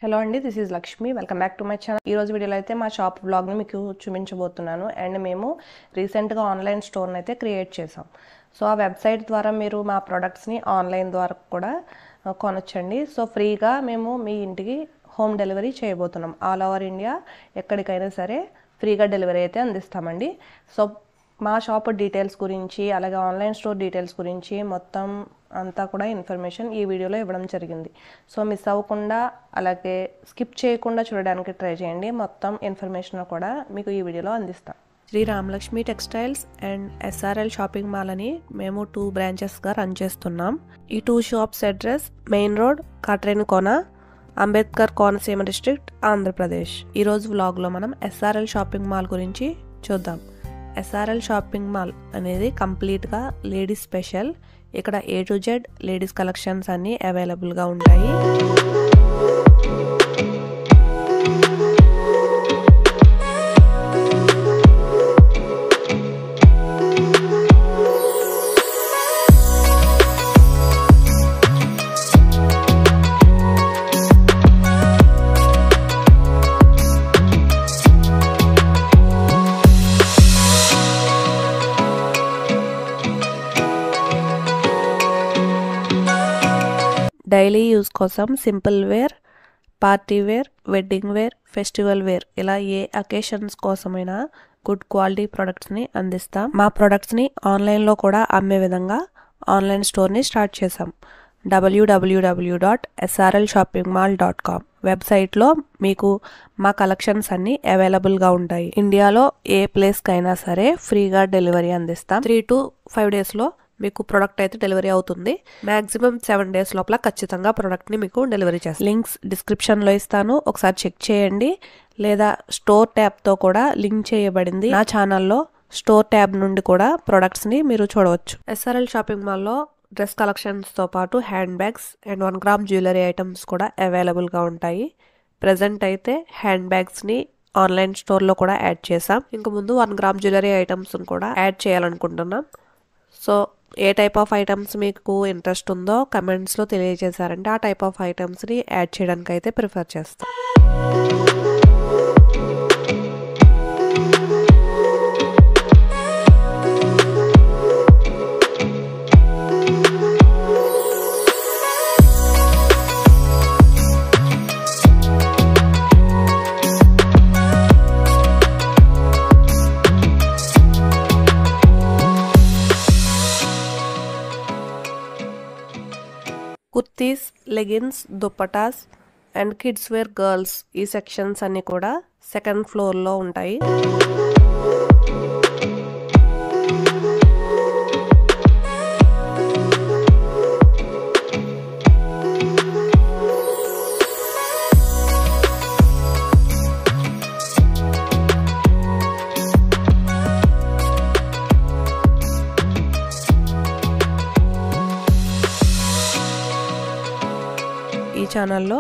Hello అండి, this is Lakshmi. Welcome back to my channel. ఈరోజు వీడియోలో అయితే మా షాప్ బ్లాగ్ని మీకు చూపించబోతున్నాను. అండ్ మేము రీసెంట్గా ఆన్లైన్ స్టోర్ని అయితే క్రియేట్ చేసాం. సో ఆ వెబ్సైట్ ద్వారా మీరు మా ప్రొడక్ట్స్ని ఆన్లైన్ ద్వారా కూడా కొనొచ్చండి. సో ఫ్రీగా మేము మీ ఇంటికి హోమ్ డెలివరీ చేయబోతున్నాం. ఆల్ ఓవర్ ఇండియా ఎక్కడికైనా సరే ఫ్రీగా డెలివరీ అయితే అందిస్తామండి. సో మా షాప్ డీటెయిల్స్ గురించి, అలాగే ఆన్లైన్ స్టోర్ డీటెయిల్స్ గురించి మొత్తం అంతా కూడా ఇన్ఫర్మేషన్ ఈ వీడియోలో ఇవ్వడం జరిగింది. సో మిస్ అవ్వకుండా, అలాగే స్కిప్ చేయకుండా చూడడానికి ట్రై చేయండి. మొత్తం ఇన్ఫర్మేషన్ కూడా మీకు ఈ వీడియోలో అందిస్తాం. Shri Ramalakshmi textiles and SRL shopping mall అని మేము 2 బ్రాంచెస్గా రన్ చేస్తున్నాం. ఈ 2 shops address main road, Katrenikona, Ambedkar Konaseema district, Andhra Pradesh. ఈరోజు వ్లాగ్లో మనం SRL షాపింగ్ మాల్ గురించి చూద్దాం. SRL షాపింగ్ మాల్ అనేది కంప్లీట్గా లేడీస్ స్పెషల్. ఇక్కడ A to Z ladies collections అన్నీ అవైలబుల్గా ఉంటాయి. డైలీ యూజ్ కోసం simple wear, party wear, wedding wear, festival wear, ఇలా ఏ అకేషన్స్ కోసమైనా గుడ్ క్వాలిటీ ప్రొడక్ట్స్ని అందిస్తాం. మా ప్రొడక్ట్స్ని ఆన్లైన్లో కూడా అమ్మే విధంగా ఆన్లైన్ స్టోర్ని స్టార్ట్ చేసాం. www.srlshoppingmall.com వెబ్సైట్లో మీకు మా కలెక్షన్స్ అన్నీ అవైలబుల్గా ఉంటాయి. ఇండియాలో ఏ ప్లేస్కైనా సరే ఫ్రీగా డెలివరీ అందిస్తాం. 3 to 5 డేస్లో మీకు ప్రోడక్ట్ అయితే డెలివరీ అవుతుంది. మాక్సిమం 7 డేస్ లోపల ఖచ్చితంగా ప్రోడక్ట్ని మీకు డెలివరీ చేస్తాం. లింక్స్ డిస్క్రిప్షన్లో ఇస్తాను, ఒకసారి చెక్ చేయండి. లేదా స్టోర్ ట్యాబ్తో కూడా లింక్ చేయబడింది. నా ఛానల్లో స్టోర్ ట్యాబ్ నుండి కూడా ప్రొడక్ట్స్ని మీరు చూడవచ్చు. SRL షాపింగ్ మాల్లో డ్రెస్ కలెక్షన్స్తో పాటు hand bags and 1 gram jewellery items కూడా అవైలబుల్గా ఉంటాయి. ప్రజెంట్ అయితే హ్యాండ్ బ్యాగ్స్ని ఆన్లైన్ స్టోర్లో కూడా యాడ్ చేసాం. ఇంక ముందు 1 గ్రామ్ జ్యువెలరీ ఐటమ్స్ కూడా యాడ్ చేయాలనుకుంటున్నాం. So A type of items మీకు ఇంట్రెస్ట్ ఉందో కమెంట్స్లో తెలియజేశారంటే ఆ టైప్ ఆఫ్ ఐటమ్స్ని యాడ్ చేయడానికి అయితే ప్రిఫర్ చేస్తాం. Kurtis, leggings, dupattas and kids wear girls ఈ సెక్షన్స్ అన్ని కూడా 2nd ఫ్లోర్లో ఉంటాయి. ఈ ఛానల్లో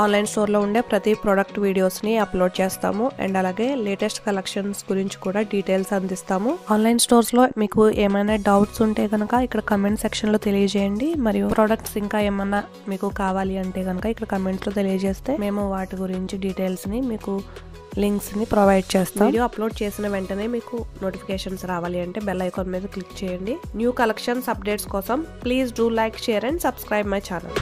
ఆన్లైన్ స్టోర్లో ఉండే ప్రతి ప్రోడక్ట్ వీడియోస్ని అప్లోడ్ చేస్తాము. అండ్ అలాగే లేటెస్ట్ కలెక్షన్స్ గురించి కూడా డీటెయిల్స్ అందిస్తాము. ఆన్లైన్ స్టోర్స్లో మీకు ఏమైనా డౌట్స్ ఉంటే కనుక ఇక్కడ కమెంట్ సెక్షన్లో తెలియజేయండి. మరియు ప్రోడక్ట్స్ ఇంకా ఏమన్నా మీకు కావాలి అంటే కనుక ఇక్కడ కమెంట్లో తెలియజేస్తే మేము వాటి గురించి డీటెయిల్స్ని మీకు లింక్స్ని ప్రొవైడ్ చేస్తాం. వీడియో అప్లోడ్ చేసిన వెంటనే మీకు నోటిఫికేషన్స్ రావాలి అంటే బెల్ ఐకాన్ మీద క్లిక్ చేయండి. న్యూ కలెక్షన్స్ అప్డేట్స్ కోసం please do like, share and subscribe my channel.